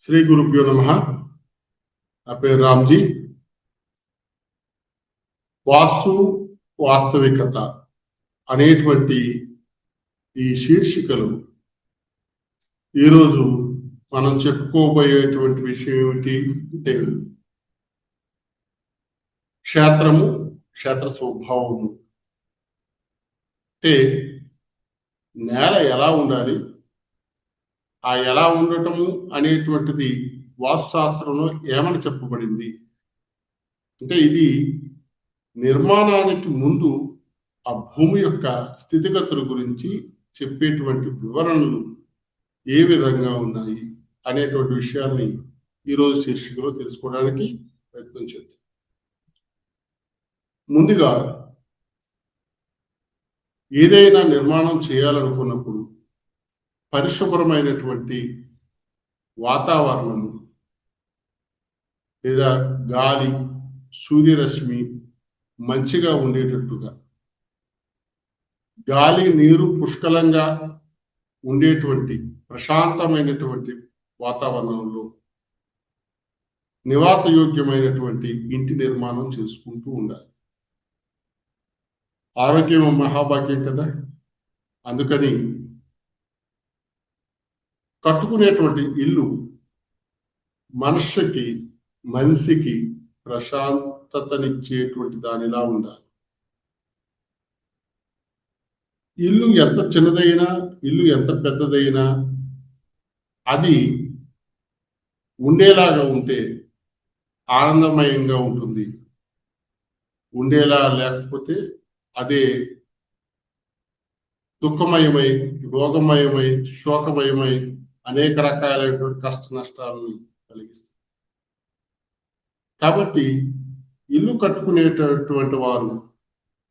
శ్రీ గురుభ్యో నమః. నా పేరు రామ్జీ. వాస్తు వాస్తవికత అనేటువంటి ఈ శీర్షికలు ఈరోజు మనం చెప్పుకోబోయేటువంటి విషయం ఏమిటి అంటే క్షేత్రము, క్షేత్ర స్వభావము. అంటే నేల ఎలా ఉండాలి, ఆ ఎలా ఉండటము అనేటువంటిది వాస్తుశాస్త్రంలో ఏమని చెప్పబడింది అంటే ఇది నిర్మాణానికి ముందు ఆ భూమి యొక్క స్థితిగతుల గురించి చెప్పేటువంటి వివరణలు ఏ విధంగా ఉన్నాయి అనేటువంటి విషయాన్ని ఈరోజు శీర్షికలో తెలుసుకోవడానికి ప్రయత్నం చేద్దాం. ముందుగా ఏదైనా నిర్మాణం చేయాలనుకున్నప్పుడు పరిశుభ్రమైనటువంటి వాతావరణము లేదా గాలి, సూర్యరశ్మి మంచిగా ఉండేటట్టుగా, గాలి నీరు పుష్కలంగా ఉండేటువంటి ప్రశాంతమైనటువంటి వాతావరణంలో నివాసయోగ్యమైనటువంటి ఇంటి నిర్మాణం చేసుకుంటూ ఉండాలి. ఆరోగ్యం మహాభాగ్యం కదా. అందుకని కట్టుకునేటువంటి ఇల్లు మనిషికి ప్రశాంతతనిచ్చేటువంటి దానిలా ఉండాలి. ఇల్లు ఎంత చిన్నదైనా, ఇల్లు ఎంత పెద్దదైనా అది ఉండేలాగా ఉంటే ఆనందమయంగా ఉంటుంది. ఉండేలా లేకపోతే అదే దుఃఖమయమై, రోగమయమై, శోకమయమై అనేక రకాలైనటువంటి కష్ట నష్టాలను కలిగిస్తుంది. కాబట్టి ఇల్లు కట్టుకునేటటువంటి వారు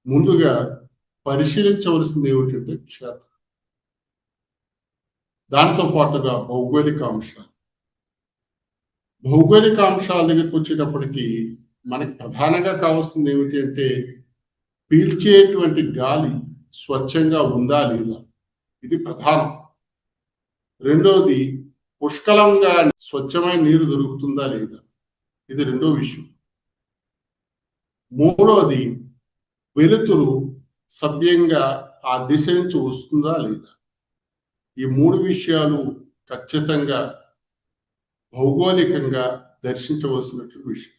ముందుగా పరిశీలించవలసింది ఏమిటంటే క్షేత్రం, దానితో పాటుగా భౌగోళిక అంశాలు. భౌగోళిక అంశాల దగ్గరికి వచ్చేటప్పటికి మనకి ప్రధానంగా కావాల్సింది ఏమిటి అంటే పీల్చేటువంటి గాలి స్వచ్ఛంగా ఉందా లేదా, ఇది ప్రధానం. రెండోది పుష్కలంగా స్వచ్ఛమైన నీరు దొరుకుతుందా లేదా, ఇది రెండో విషయం. మూడోది వెలుతురు సవ్యంగా ఆ దిశ నుంచి వస్తుందా లేదా. ఈ మూడు విషయాలు ఖచ్చితంగా భౌగోళికంగా దర్శించవలసినటువంటి విషయం.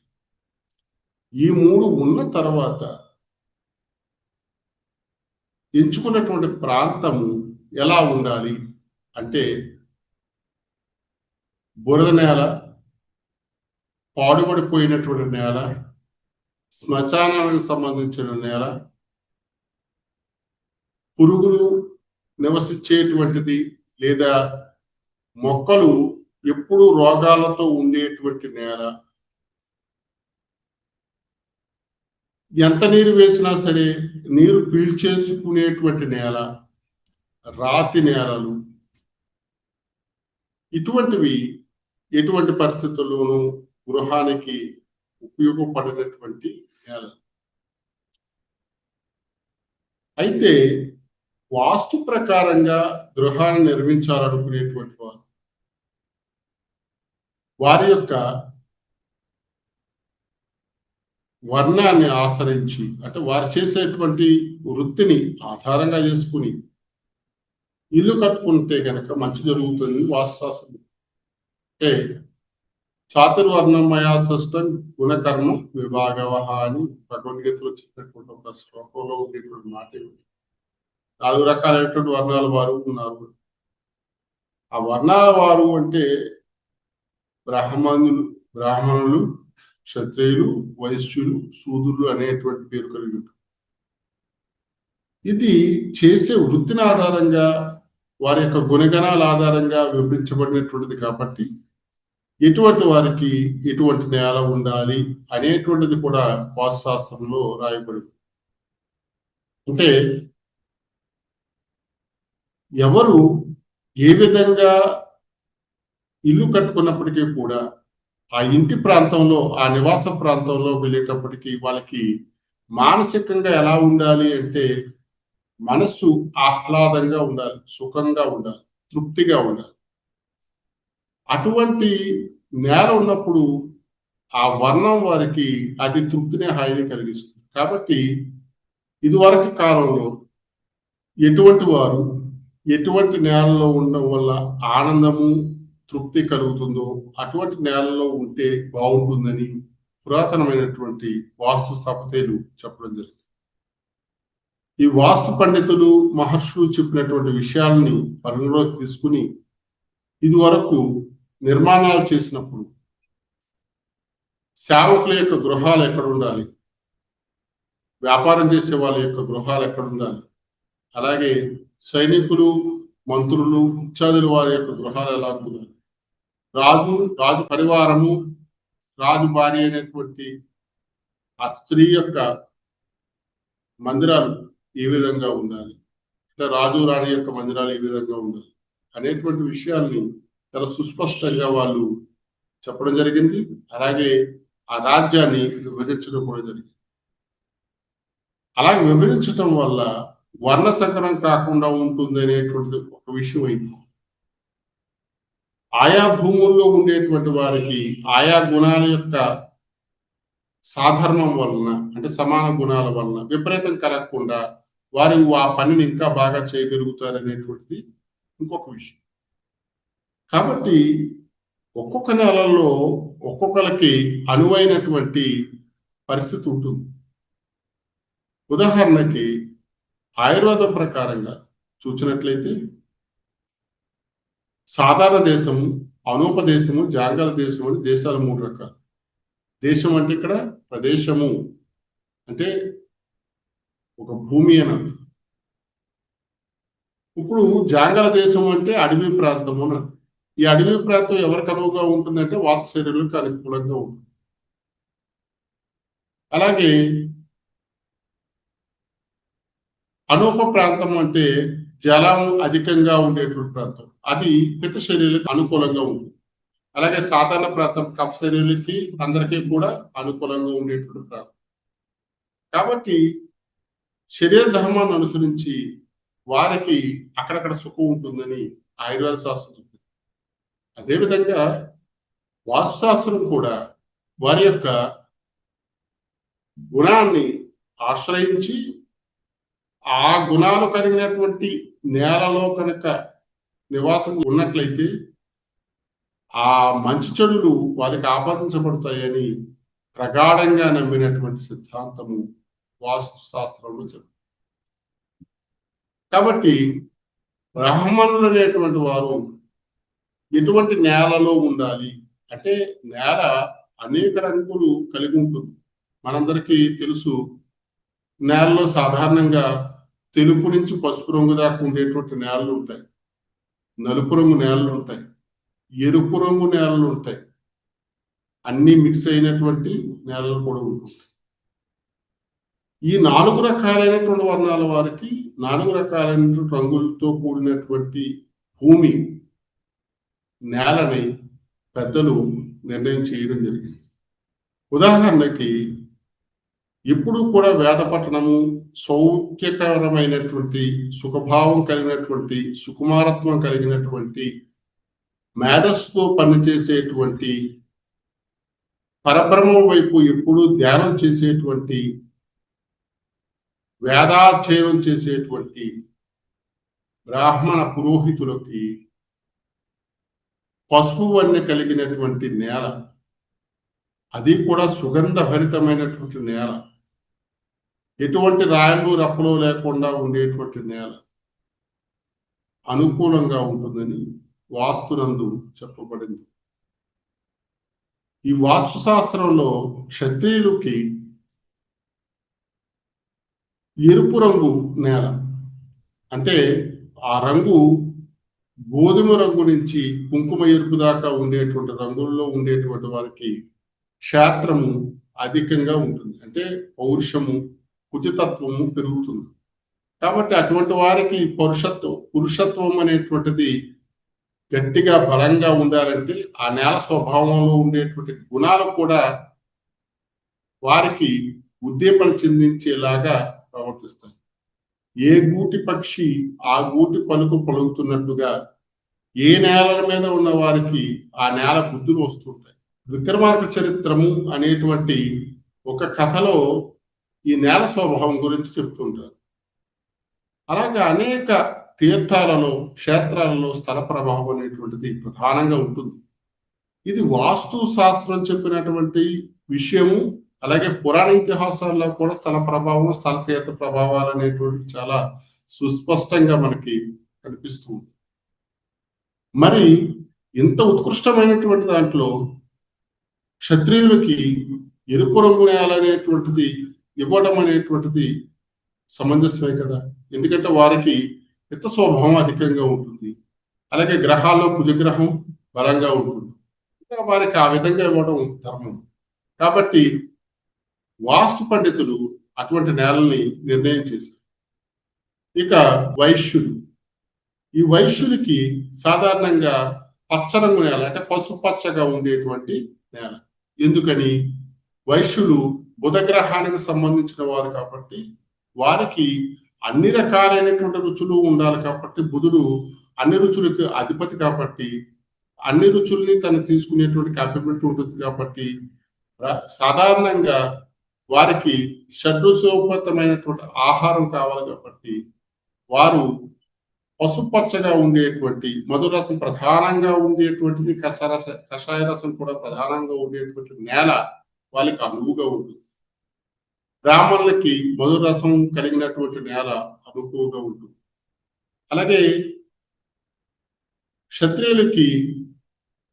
ఈ మూడు ఉన్న తర్వాత ఎంచుకున్నటువంటి ప్రాంతము ఎలా ఉండాలి అంటే బురద నేల, పాడుబడిపోయినటువంటి నేల, శ్మశానానికి సంబంధించిన నేల, పురుగులు నివసించేటువంటిది లేదా మొక్కలు ఎప్పుడు రోగాలతో ఉండేటువంటి నేల, ఎంత నీరు వేసినా సరే నీరు పీల్చేసుకునేటువంటి నేల, రాతి నేలలు, ఇటువంటివి ఎటువంటి పరిస్థితుల్లోనూ గృహానికి ఉపయోగపడినటువంటి నేల. అయితే వాస్తు ప్రకారంగా గృహాన్ని నిర్మించాలనుకునేటువంటి వారి యొక్క వర్ణాన్ని ఆచరించి అంటే వారు చేసేటువంటి వృత్తిని ఆధారంగా చేసుకుని ఇల్లు కట్టుకుంటే కనుక మంచి జరుగుతుంది వాస్తుశాస్త్రం. అంటే చాతుర్వర్ణమయా సృష్టం గుణకర్మ విభాగవహ అని భగవద్గీతలో చెప్పినటువంటి ఒక శ్లోకంలో ఉండేటువంటి మాట ఏమిటి. 4 రకాలైనటువంటి వర్ణాల వారు ఉన్నారు. ఆ వర్ణాల వారు అంటే బ్రాహ్మణులు, క్షత్రియులు, వైశ్యులు, శూద్రులు అనేటువంటి పేరు కలిగి ఉంటారు. ఇది చేసే వృత్తిని ఆధారంగా వారి యొక్క గుణగణాల ఆధారంగా వివరించబడినటువంటిది. కాబట్టి ఎటువంటి వారికి ఎటువంటి నేల ఉండాలి అనేటువంటిది కూడా వాస్తుశాస్త్రంలో రాయబడింది. అంటే ఎవరు ఏ విధంగా ఇల్లు కట్టుకున్నప్పటికీ కూడా ఆ ఇంటి ప్రాంతంలో, ఆ నివాస ప్రాంతంలో వెళ్ళేటప్పటికీ వాళ్ళకి మానసికంగా ఎలా ఉండాలి అంటే మనస్సు ఆహ్లాదంగా ఉండాలి, సుఖంగా ఉండాలి, తృప్తిగా ఉండాలి. అటువంటి నేల ఉన్నప్పుడు ఆ వర్ణం వారికి అది తృప్తిని, హాయిని కలిగిస్తుంది. కాబట్టి ఇదివరకు కాలంలో ఎటువంటి వారు ఎటువంటి నేలలో ఉండడం వల్ల ఆనందము, తృప్తి కలుగుతుందో అటువంటి నేలలో ఉంటే బాగుంటుందని పురాతనమైనటువంటి వాస్తు స్థపతులు చెప్పడం జరిగింది. ఈ వాస్తు పండితులు, మహర్షులు చెప్పినటువంటి విషయాలని పరిగణలోకి తీసుకుని ఇదివరకు నిర్మాణాలు చేసినప్పుడు సేవకుల యొక్క గృహాలు ఎక్కడ ఉండాలి, వ్యాపారం చేసే వాళ్ళ యొక్క గృహాలు ఎక్కడ ఉండాలి, అలాగే సైనికులు, మంత్రులు, ఇత్యాదుల వారి యొక్క గృహాలు ఎలా ఉండాలి, రాజు పరివారము, రాజు భార్య అయినటువంటి ఆ స్త్రీ యొక్క మందిరాలు ఏ విధంగా ఉండాలి, అంటే రాజు రాణి యొక్క మందిరాలు ఏ విధంగా ఉండాలి అనేటువంటి విషయాల్ని చాలా సుస్పష్టంగా వాళ్ళు చెప్పడం జరిగింది. అలాగే ఆ రాజ్యాన్ని విభజించడం కూడా జరిగింది. అలాగే విభజించడం వల్ల వర్ణ సంకరం కాకుండా ఉంటుంది అనేటువంటిది ఒక విషయం అయింది. ఆయా భూముల్లో ఉండేటువంటి వారికి ఆయా గుణాల యొక్క సాధర్మం వలన, అంటే సమాన గుణాల వలన విపరీతం కలగకుండా వారు ఆ పనిని ఇంకా బాగా చేయగలుగుతారనేటువంటిది ఇంకొక విషయం. కాబట్టి ఒక్కొక్క నెలలో ఒక్కొక్కరికి అనువైనటువంటి పరిస్థితి ఉంటుంది. ఉదాహరణకి ఆయుర్వేదం ప్రకారంగా చూసినట్లయితే సాధారణ దేశము, అనూపదేశము, జాంగల దేశం అని దేశాలు 3 రకాలు. దేశం అంటే ఇక్కడ ప్రదేశము అంటే ఒక భూమి అని అర్థం. ఇప్పుడు జాంగల దేశం అంటే అడవి ప్రాంతము అని అర్థం. ఈ అడవి ప్రాంతం ఎవరికి అనువుగా ఉంటుందంటే వాత శరీరాలకు అనుకూలంగా ఉంటుంది. అలాగే అనూప ప్రాంతం అంటే జలం అధికంగా ఉండేటువంటి ప్రాంతం, అది పిత్త శరీరాలకు అనుకూలంగా ఉంటుంది. అలాగే సాధారణ ప్రాంతం కఫ శరీరాలకి అందరికీ కూడా అనుకూలంగా ఉండేటువంటి ప్రాంతం. కాబట్టి శరీర ధర్మాన్ని అనుసరించి వారికి అక్కడక్కడ సుఖం ఉంటుందని ఆయుర్వేద శాస్త్రం చెప్తుంది. అదేవిధంగా వాస్తుశాస్త్రం కూడా వారి యొక్క గుణాన్ని ఆశ్రయించి ఆ గుణాలు కలిగినటువంటి నేలలో కనుక నివాసం ఉన్నట్లయితే ఆ మంచి చెడులు వారికి ఆపాదించబడతాయని ప్రగాఢంగా నమ్మినటువంటి సిద్ధాంతము వాస్తు శాస్త్రంలో చెప్తుంది. కాబట్టి బ్రాహ్మణులు అనేటువంటి వారు ఎటువంటి నేలలో ఉండాలి అంటే, నేల అనేక రంగులు కలిగి ఉంటుంది. మనందరికీ తెలుసు, నేలలో సాధారణంగా తెలుపు నుంచి పసుపు రంగు దాకా ఉండేటువంటి నేలలు ఉంటాయి, నలుపు రంగు నేలలు ఉంటాయి, ఎరుపు రంగు నేలలు ఉంటాయి, అన్ని మిక్స్ అయినటువంటి నేలలు కూడా ఉంటుంది. ఈ 4 రకాలైనటువంటి వర్ణాల వారికి 4 రకాలైనటువంటి రంగులతో కూడినటువంటి భూమి, నేలని పెద్దలు నిర్ణయం చేయడం జరిగింది. ఉదాహరణకి ఎప్పుడు కూడా వేద పఠనము, సౌఖ్యకరమైనటువంటి సుఖభావం కలిగినటువంటి, సుకుమారత్వం కలిగినటువంటి, మేధస్సుతో పనిచేసేటువంటి, పరబ్రహ్మం వైపు ఎప్పుడు ధ్యానం చేసేటువంటి, వేదాధ్యయనం చేసేటువంటి బ్రాహ్మణ పురోహితులకి పసుపు వన్నె కలిగినటువంటి నేల, అది కూడా సుగంధ భరితమైనటువంటి నేల, ఎటువంటి రాయలు రప్పలు లేకుండా ఉండేటువంటి నేల అనుకూలంగా ఉంటుందని వాస్తునందు చెప్పబడింది. ఈ వాస్తు శాస్త్రంలో క్షత్రియులకి ఎరుపు రంగు నేల అంటే ఆ రంగు గోధుమ రంగు నుంచి కుంకుమ ఎరుపు దాకా ఉండేటువంటి రంగుల్లో ఉండేటువంటి వారికి క్షేత్రము అధికంగా ఉంటుంది, అంటే పౌరుషము, కుచితత్వము పెరుగుతుంది. కాబట్టి అటువంటి వారికి పురుషత్వం అనేటువంటిది గట్టిగా బలంగా ఉండాలంటే ఆ నేల స్వభావంలో ఉండేటువంటి గుణాలు కూడా వారికి ఉద్దీపన చెందించేలాగా ప్రవర్తిస్తాయి. ఏ గూటి పక్షి ఆ గూటి పలుకు పలుకుతున్నట్టుగా ఏ నేలల మీద ఉన్న వారికి ఆ నేల బుద్ధులు వస్తుంటాయి. విక్రమార్క చరిత్రము అనేటువంటి ఒక కథలో ఈ నేల స్వభావం గురించి చెప్తుంటారు. అలాగే అనేక తీర్థాలలో, క్షేత్రాలలో స్థల ప్రభావం అనేటువంటిది ప్రధానంగా ఉంటుంది. ఇది వాస్తు శాస్త్రం చెప్పినటువంటి విషయము. అలాగే పురాణ ఇతిహాసాల్లో కూడా స్థల ప్రభావం, స్థల తీర్థ ప్రభావాలు అనేటువంటివి చాలా సుస్పష్టంగా మనకి కనిపిస్తుంది. మరి ఇంత ఉత్కృష్టమైనటువంటి దాంట్లో క్షత్రియులకి ఎరుపు రంగు నేల అనేటువంటిది ఇవ్వడం అనేటువంటిది సమంజసమే కదా. ఎందుకంటే వారికి పిత్త స్వభావం అధికంగా ఉంటుంది. అలాగే గ్రహాల్లో కుజగ్రహం బలంగా ఉంటుంది. వారికి ఆ విధంగా ఇవ్వడం ధర్మం. కాబట్టి వాస్తు పండితులు అటువంటి నేలని నిర్ణయం చేశారు. ఇక వైశ్యులు, ఈ వైశ్యులకి సాధారణంగా పచ్చరంగు నేల అంటే పసుపచ్చగా ఉండేటువంటి నేల. ఎందుకని? వైశ్యులు బుధగ్రహానికి సంబంధించిన వారు కాబట్టి వారికి అన్ని రకాలైనటువంటి రుచులు ఉండాలి కాబట్టి బుధుడు అన్ని రుచులకు అధిపతి కాబట్టి అన్ని రుచుల్ని తను తీసుకునేటువంటి క్యాపబిలిటీ ఉంటుంది కాబట్టి సాధారణంగా వారికి షడ్రుచోపతమైనటువంటి ఆహారం కావాలి కాబట్టి వారు పసుపచ్చగా ఉండేటువంటి మధురసం ప్రధానంగా ఉండేటువంటిది, కషాయ రసం కూడా ప్రధానంగా ఉండేటువంటి నేల వాళ్ళకి అనువుగా ఉంటుంది. బ్రాహ్మణులకి మధురసం కలిగినటువంటి నేల అనుకువగా ఉంటుంది. అలాగే క్షత్రియులకి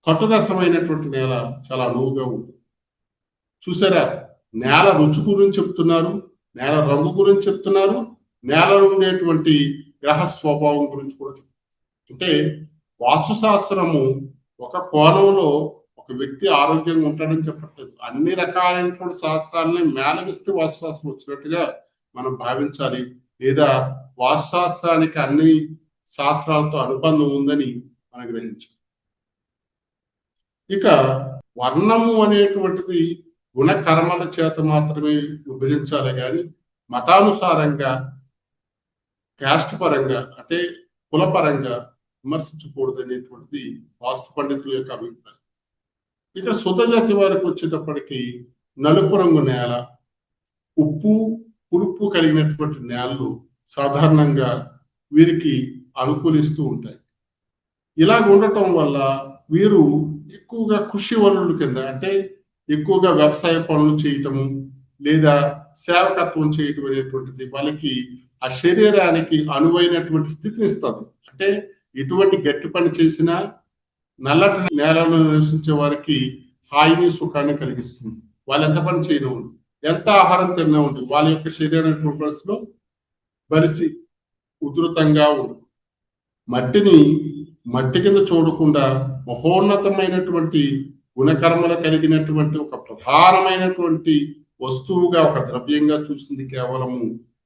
కటురసమైనటువంటి నేల చాలా అనువుగా ఉంటుంది. చూసారా, నేల రుచి గురించి చెప్తున్నారు, నేల రంగు గురించి చెప్తున్నారు, నేలలో ఉండేటువంటి గ్రహ స్వభావం గురించి కూడా చెప్తున్నారు. అంటే వాస్తుశాస్త్రము ఒక కోణంలో ఒక వ్యక్తి ఆరోగ్యంగా ఉంటాడని చెప్పట్లేదు. అన్ని రకాలైనటువంటి శాస్త్రాలని మేళవిస్తే వాస్తుశాస్త్రం వచ్చినట్టుగా మనం భావించాలి. లేదా వాస్తుశాస్త్రానికి అన్ని శాస్త్రాలతో అనుబంధం ఉందని మనం గ్రహించాలి. ఇక వర్ణము అనేటువంటిది గుణకర్మల చేత మాత్రమే విభజించాలి కానీ మతానుసారంగా, క్యాస్ట్ పరంగా అంటే కులపరంగా విమర్శించకూడదు అనేటువంటిది వాస్తు పండితుల యొక్క అభిప్రాయం. ఇక్కడ శుద్ధ జాతి వారికి వచ్చేటప్పటికి నలుపు రంగు నేల, ఉప్పు పులుపు కలిగినటువంటి నేలలు సాధారణంగా వీరికి అనుకూలిస్తూ ఉంటాయి. ఇలాగ ఉండటం వల్ల వీరు ఎక్కువగా కృషి వనరుల కింద అంటే ఎక్కువగా వ్యవసాయ పనులు చేయటము లేదా సేవకత్వం చేయటం అనేటువంటిది వాళ్ళకి ఆ శరీరానికి అనువైనటువంటి స్థితిని ఇస్తుంది. అంటే ఎటువంటి గట్టి పని చేసినా నల్లటి నేలలో నివసించే వారికి హాయిని సుఖాన్ని కలిగిస్తుంది. వాళ్ళు ఎంత పని చేయనివ్వండి, ఎంత ఆహారం తిననివ్వండి, వాళ్ళ యొక్క శరీరం పరిస్థితిలో బలిసి ఉధృతంగా ఉంటుంది. మట్టిని మట్టి కింద చూడకుండా మహోన్నతమైనటువంటి గుణకర్మలు కలిగినటువంటి ఒక ప్రధానమైనటువంటి వస్తువుగా, ఒక ద్రవ్యంగా చూసింది కేవలము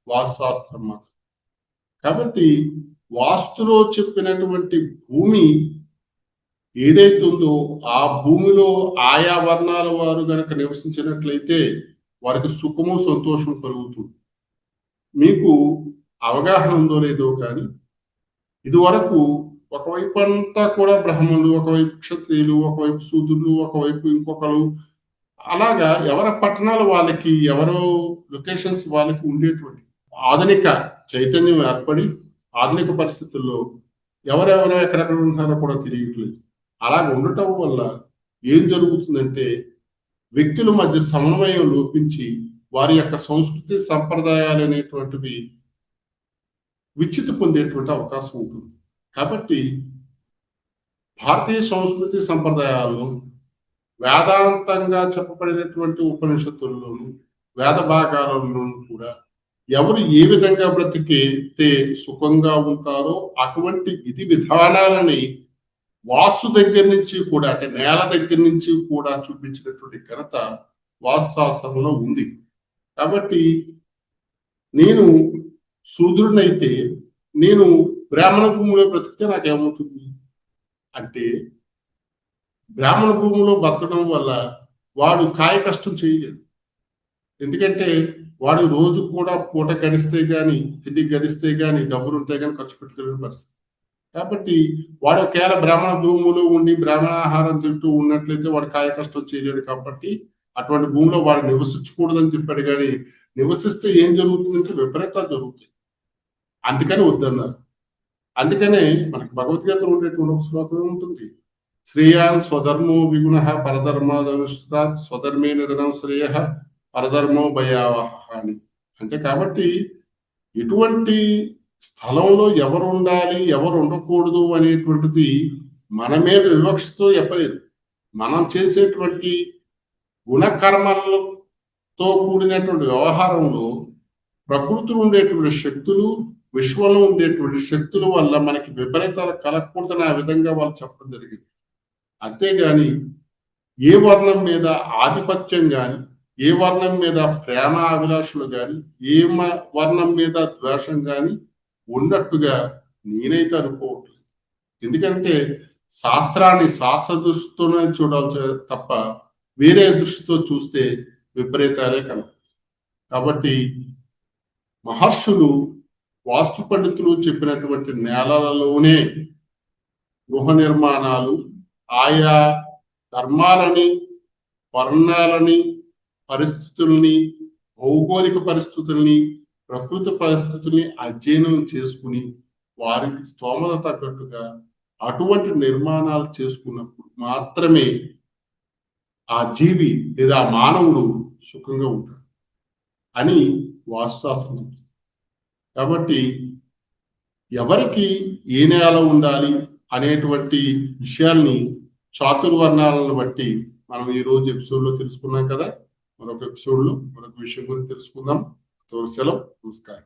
వాస్తుశాస్త్రం మాత్రం. కాబట్టి వాస్తులో చెప్పినటువంటి భూమి ఏదైతుందో ఆ భూమిలో ఆయా వర్ణాల వారు గనక నివసించినట్లయితే వారికి సుఖము సంతోషం కలుగుతుంది. మీకు అవగాహన ఉందో లేదో కానీ ఇదివరకు ఒకవైపు అంతా కూడా బ్రాహ్మణులు, ఒకవైపు క్షత్రియులు, ఒకవైపు శూద్రులు, ఒకవైపు ఇంకొకరు, అలాగా ఎవరి పట్టణాలు వాళ్ళకి, ఎవరో లొకేషన్స్ వాళ్ళకి ఉండేటువంటి ఆధునిక చైతన్యం ఏర్పడి ఆధునిక పరిస్థితుల్లో ఎవరెవరో ఎక్కడెక్కడ ఉంటున్నారో కూడా తెలియట్లేదు. అలాగ ఉండటం వల్ల ఏం జరుగుతుందంటే వ్యక్తుల మధ్య సమన్వయం లోపించి వారి యొక్క సంస్కృతి సంప్రదాయాలు అనేటువంటివి విచ్చితి పొందేటువంటి అవకాశం ఉంటుంది. కాబట్టి భారతీయ సంస్కృతి సంప్రదాయాల్లో వేదాంతంగా చెప్పబడినటువంటి ఉపనిషత్తుల్లోనూ వేద భాగాలలోనూ కూడా ఎవరు ఏ విధంగా బ్రతికితే సుఖంగా ఉంటారో అటువంటి విధి విధానాలని వాస్తు దగ్గర నుంచి కూడా అంటే నేల దగ్గర నుంచి కూడా చూపించినటువంటి ఘనత వాస్తుశాస్త్రంలో ఉంది. కాబట్టి నేను శూద్రుడినైతే నేను బ్రాహ్మణ భూమిలో బ్రతికితే నాకేమవుతుంది అంటే, బ్రాహ్మణ భూమిలో బతకడం వల్ల వాడు కాయ కష్టం చేయలేడు. ఎందుకంటే వాడు రోజు కూడా పూట గడిస్తే గాని, తిండి గడిస్తే గాని, డబ్బులు ఉంటే గాని ఖర్చు పెట్టుకునే పరిస్థితి. కాబట్టి వాడు ఒకవేళ బ్రాహ్మణ భూములు ఉండి బ్రాహ్మణ ఆహారం తింటూ ఉన్నట్లయితే వాడు కాయ కష్టం చేయలేడు. కాబట్టి అటువంటి భూమిలో వాడు నివసించకూడదని చెప్పాడు. కానీ నివసిస్తే ఏం జరుగుతుందంటే విపరీతాలు జరుగుతాయి. అందుకని వద్దన్నారు. అందుకనే మనకి భగవద్గీతలో ఉండేటువంటి ఒక శ్లోకం ఏముంటుంది, శ్రేయాన్ స్వధర్మో విగుణ పరధర్మాదనుష్ఠాత్ స్వధర్మే నిధనం శ్రేయ పరధర్మో భయావహ అని. అంటే కాబట్టి ఎటువంటి స్థలంలో ఎవరు ఉండాలి ఎవరు ఉండకూడదు అనేటువంటిది మన మీద వివక్షతో చెప్పలేదు. మనం చేసేటువంటి గుణకర్మలతో కూడినటువంటి వ్యవహారంలో ప్రకృతిలో ఉండేటువంటి శక్తులు, విశ్వంలో ఉండేటువంటి శక్తుల వల్ల మనకి విపరీతాలు కలగకూడదని ఆ విధంగా వాళ్ళు చెప్పడం జరిగింది. అంతేగాని ఏ వర్ణం మీద ఆధిపత్యం కానీ, ఏ వర్ణం మీద ప్రేమ అభిలాషులు కానీ, ఏ వర్ణం మీద ద్వేషం కానీ ఉన్నట్టుగా నేనైతే అనుకోవట్లేదు. ఎందుకంటే శాస్త్రాన్ని శాస్త్ర దృష్టితోనే చూడాలి తప్ప వేరే దృష్టితో చూస్తే విపరీతాలే కనపడతాయి. కాబట్టి మహర్షులు వాస్తు పండితులు చెప్పినటువంటి నేలలలోనే గృహ నిర్మాణాలు ఆయా ధర్మాలని, వర్ణాలని, పరిస్థితుల్ని, భౌగోళిక పరిస్థితుల్ని, ప్రకృతి పరిస్థితుల్ని అధ్యయనం చేసుకుని వారికి స్తోమత తగ్గట్టుగా అటువంటి నిర్మాణాలు చేసుకున్నప్పుడు మాత్రమే ఆ జీవి లేదా మానవుడు సుఖంగా ఉంటాడు అని వాస్తుశాస్త్రం చెప్తుంది. కాబట్టి ఎవరికి ఏ నేల ఉండాలి అనేటువంటి విషయాల్ని చాతుర్వర్ణాలను బట్టి మనం ఈరోజు ఎపిసోడ్లో తెలుసుకున్నాం కదా. మరొక ఎపిసోడ్లో మరొక విషయం గురించి తెలుసుకుందాం. సెలవు. నమస్కారం.